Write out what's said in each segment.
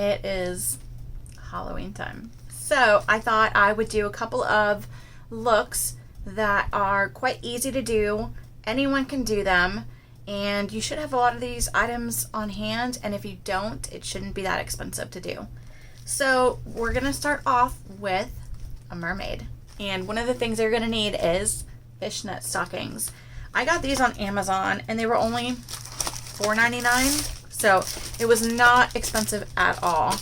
It is Halloween time. So I thought I would do a couple of looks that are quite easy to do. Anyone can do them, and you should have a lot of these items on hand, and if you don't, it shouldn't be that expensive to do. So we're gonna start off with a mermaid. And one of the things you're gonna need is fishnet stockings. I got these on Amazon and they were only $4.99. So it was not expensive at all.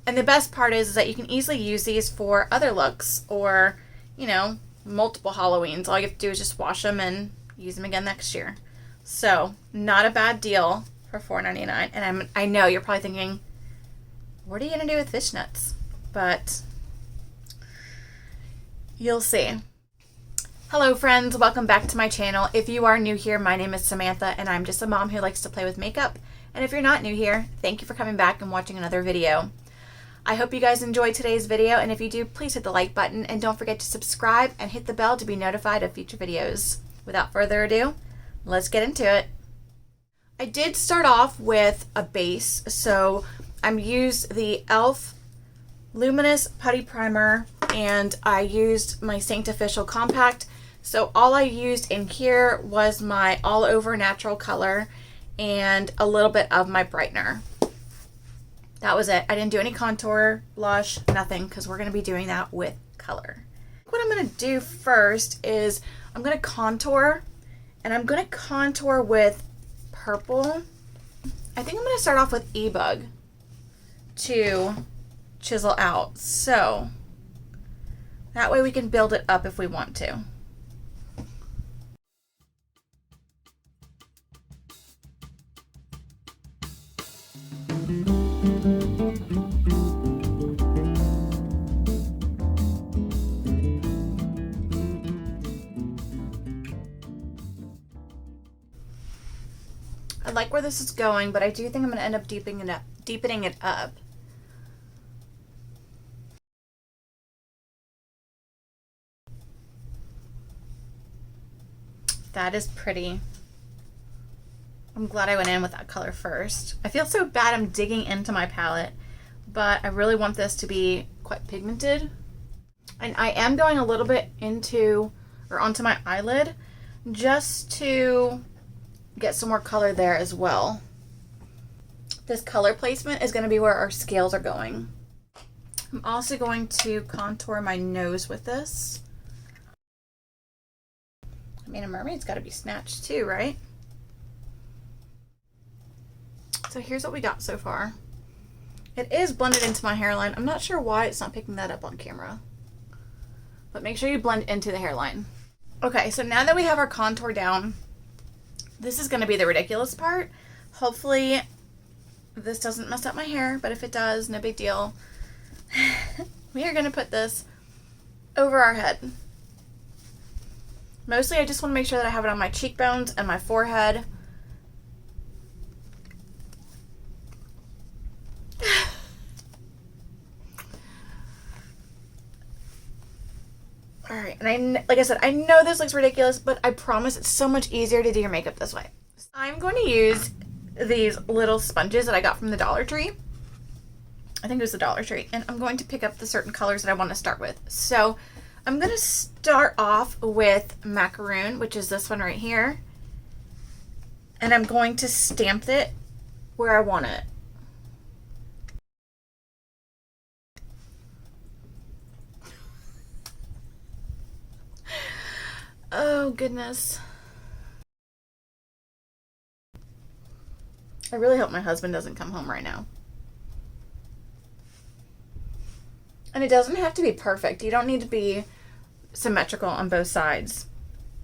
And the best part is that you can easily use these for other looks or, you know, multiple Halloweens. All you have to do is just wash them and use them again next year. So not a bad deal for $4.99. And I know you're probably thinking, what are you going to do with fishnets? But you'll see. Hello friends, welcome back to my channel. If you are new here, my name is Samantha and I'm just a mom who likes to play with makeup. And if you're not new here, thank you for coming back and watching another video. I hope you guys enjoyed today's video, and if you do, please hit the like button and don't forget to subscribe and hit the bell to be notified of future videos. Without further ado, let's get into it. I did start off with a base, so I'm used the E.l.F. Luminous Putty Primer, and I used my Seint Official Compact. So all I used in here was my all over natural color and a little bit of my brightener. That was it. I didn't do any contour, blush, nothing, because we're going to be doing that with color. What I'm going to do first is I'm going to contour, and I'm going to contour with purple. I think I'm going to start off with E-Bug to chisel out. So that way we can build it up if we want to. I like where this is going, but I do think I'm going to end up deepening it up. That is pretty. I'm glad I went in with that color first. I feel so bad I'm digging into my palette, but I really want this to be quite pigmented. And I am going a little bit into or onto my eyelid just to get some more color there as well. This color placement is going to be where our scales are going. I'm also going to contour my nose with this. I mean, a mermaid's got to be snatched too, right? So here's what we got so far. It is blended into my hairline. I'm not sure why it's not picking that up on camera, but make sure you blend into the hairline. Okay, so now that we have our contour down, this is going to be the ridiculous part. Hopefully this doesn't mess up my hair, but if it does, no big deal. We are going to put this over our head. Mostly I just want to make sure that I have it on my cheekbones and my forehead. All right, and like I said, I know this looks ridiculous, but I promise it's so much easier to do your makeup this way. I'm going to use these little sponges that I got from the Dollar Tree. I think it was the Dollar Tree, and I'm going to pick up the certain colors that I want to start with. So I'm going to start off with Macaroon, which is this one right here, and I'm going to stamp it where I want it. Oh, goodness. I really hope my husband doesn't come home right now. And it doesn't have to be perfect. You don't need to be symmetrical on both sides.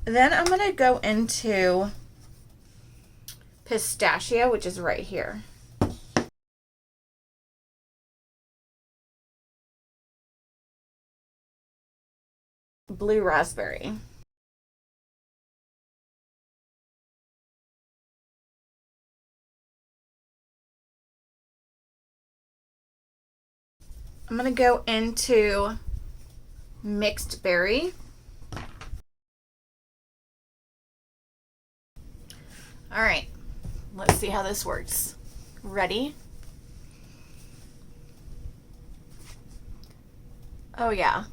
Then I'm going to go into Pistachio, which is right here. Blue Raspberry. I'm going to go into Mixed Berry. All right, let's see how this works. Ready? Oh yeah.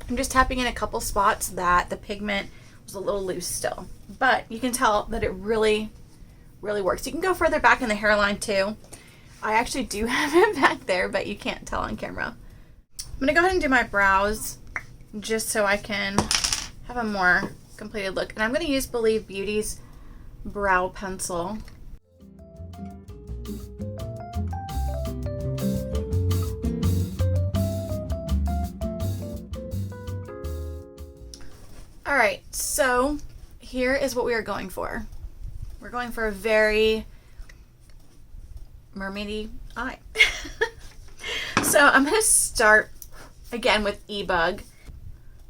I'm just tapping in a couple spots that the pigment was a little loose still, but you can tell that it really works. You can go further back in the hairline too. I actually do have it back there, but you can't tell on camera. I'm gonna go ahead and do my brows just so I can have a more completed look. And I'm gonna use Believe Beauty's brow pencil. All right, so here is what we are going for. We're going for a very mermaidy eye. So I'm going to start again with E-Bug,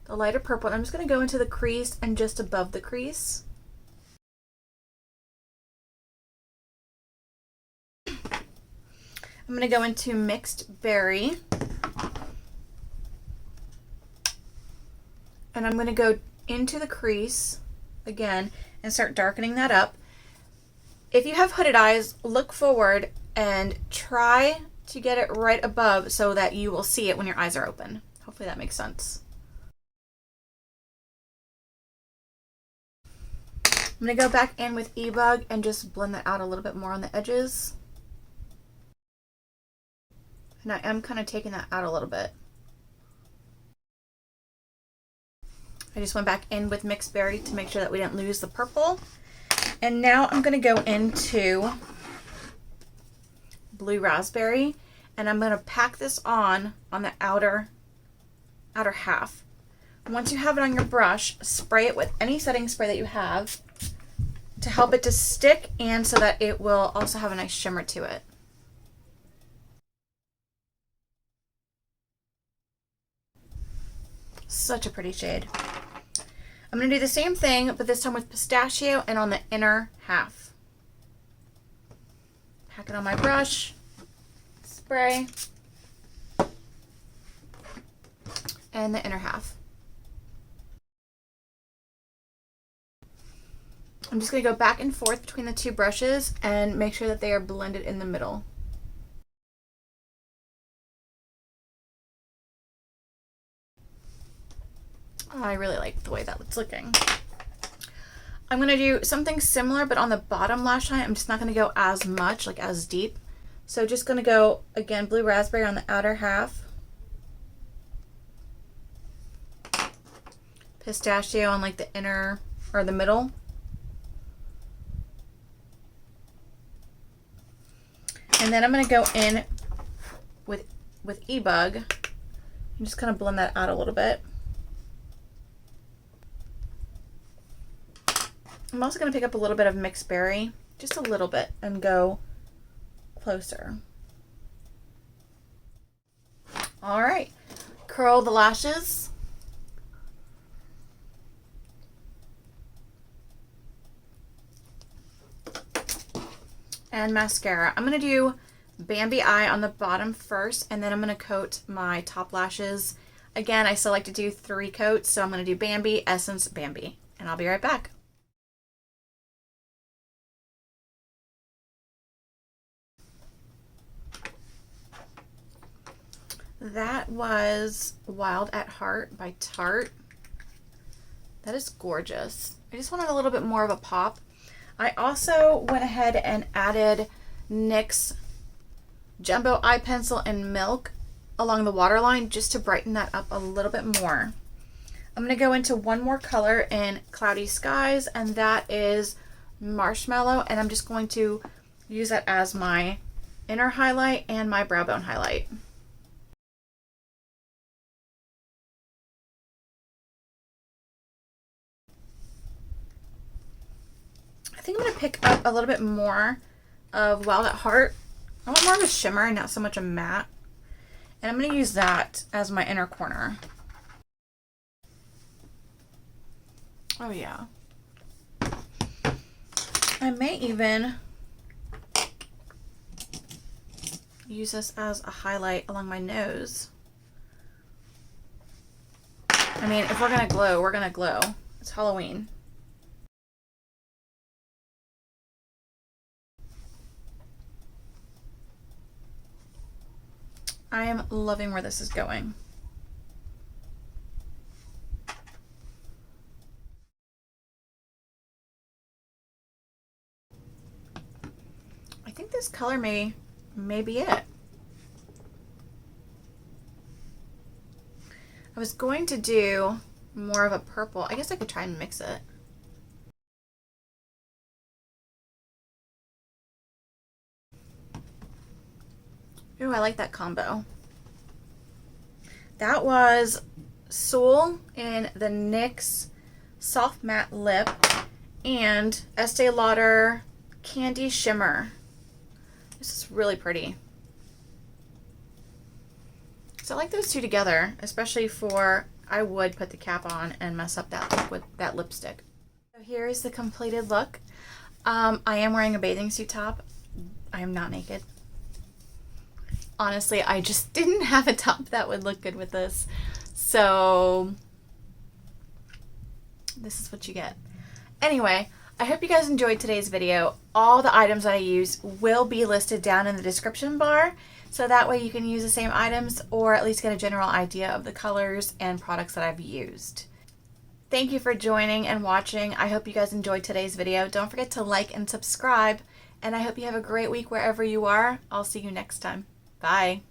the lighter purple, and I'm just going to go into the crease and just above the crease. I'm going to go into Mixed Berry, and I'm going to go into the crease again and start darkening that up. If you have hooded eyes, look forward and try to get it right above so that you will see it when your eyes are open. Hopefully that makes sense. I'm going to go back in with E-Bug and just blend that out a little bit more on the edges. And I am kind of taking that out a little bit. I just went back in with Mixed Berry to make sure that we didn't lose the purple. And now I'm going to go into Blue Raspberry, and I'm going to pack this on the outer half. Once you have it on your brush, spray it with any setting spray that you have to help it to stick and so that it will also have a nice shimmer to it. Such a pretty shade. I'm going to do the same thing, but this time with Pistachio and on the inner half. Pack it on my brush, spray, and the inner half. I'm just going to go back and forth between the two brushes and make sure that they are blended in the middle. I really like the way that looks looking. I'm going to do something similar, but on the bottom lash line, I'm just not going to go as much, like as deep. So just going to go, again, Blue Raspberry on the outer half. Pistachio on like the inner, or the middle. And then I'm going to go in with E-Bug and just kind of blend that out a little bit. I'm also going to pick up a little bit of Mixed Berry, just a little bit, and go closer. All right, curl the lashes. And mascara. I'm going to do Bambi Eye on the bottom first, and then I'm going to coat my top lashes. Again, I still like to do 3 coats, so I'm going to do Bambi, Essence, Bambi, and I'll be right back. That was Wild at Heart by Tarte. That is gorgeous. I just wanted a little bit more of a pop. I also went ahead and added NYX Jumbo Eye Pencil in Milk along the waterline just to brighten that up a little bit more. I'm going to go into one more color in Cloudy Skies, and that is Marshmallow, and I'm just going to use that as my inner highlight and my brow bone highlight. I think I'm going to pick up a little bit more of Wild at Heart. I want more of a shimmer and not so much a matte. And I'm going to use that as my inner corner. Oh yeah. I may even use this as a highlight along my nose. I mean, if we're going to glow, we're going to glow. It's Halloween. I am loving where this is going. I think this color may be it. I was going to do more of a purple. I guess I could try and mix it. Ooh, I like that combo. That was Seoul in the NYX Soft Matte Lip and Estee Lauder Candy Shimmer. This is really pretty. So I like those two together, especially for, I would put the cap on and mess up that look with that lipstick. So here is the completed look. I am wearing a bathing suit top. I am not naked. Honestly, I just didn't have a top that would look good with this. So this is what you get. Anyway, I hope you guys enjoyed today's video. All the items that I use will be listed down in the description bar. So that way you can use the same items or at least get a general idea of the colors and products that I've used. Thank you for joining and watching. I hope you guys enjoyed today's video. Don't forget to like and subscribe. And I hope you have a great week wherever you are. I'll see you next time. Bye.